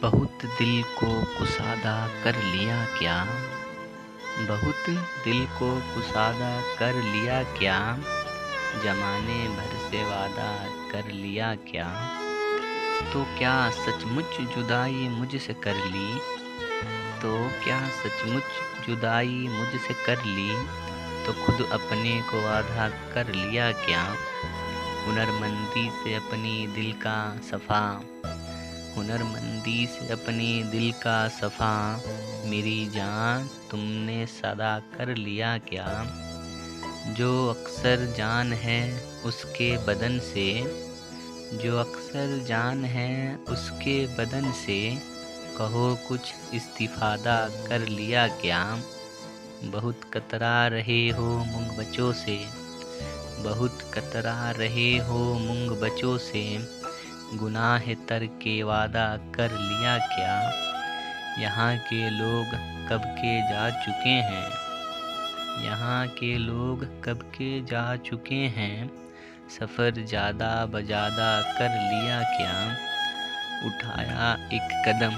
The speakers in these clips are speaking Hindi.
बहुत दिल को कुसादा कर लिया क्या। बहुत दिल को कुसादा कर लिया क्या। जमाने भर से वादा कर लिया क्या। तो क्या सचमुच जुदाई मुझसे कर ली। तो क्या सचमुच जुदाई मुझसे कर ली। तो खुद अपने को आधा कर लिया क्या। हुनरमंदी से अपनी दिल का सफ़ा। हुनरमंदी से अपने दिल का सफ़ा। मेरी जान तुमने सदा कर लिया क्या। जो अक्सर जान है उसके बदन से। जो अक्सर जान है उसके बदन से। कहो कुछ इस्तिफादा कर लिया क्या। बहुत कतरा रहे हो मूंग बच्चों से। बहुत कतरा रहे हो मूंग बच्चों से। गुनाह तर के वादा कर लिया क्या। यहाँ के लोग कब के जा चुके हैं। यहाँ के लोग कब के जा चुके हैं। सफ़र ज़्यादा बजादा कर लिया क्या। उठाया एक कदम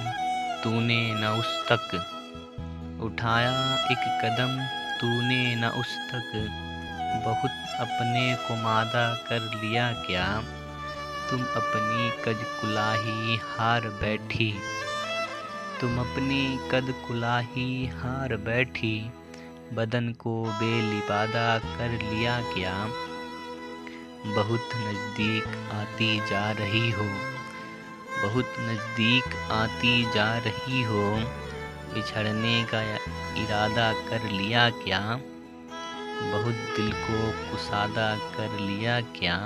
तूने न उस तक। उठाया एक कदम तूने न उस तक। बहुत अपने को मादा कर लिया क्या। तुम अपनी कद कुलाही हार बैठी। तुम अपनी कद कुलाही हार बैठी। बदन को बेलिबादा कर लिया क्या। बहुत नज़दीक आती जा रही हो। बहुत नज़दीक आती जा रही हो। बिछड़ने का इरादा कर लिया क्या। बहुत दिल को कुसादा कर लिया क्या।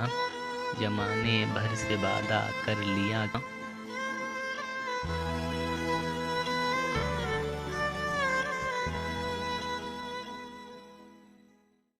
जमाने भर से वादा कर लिया।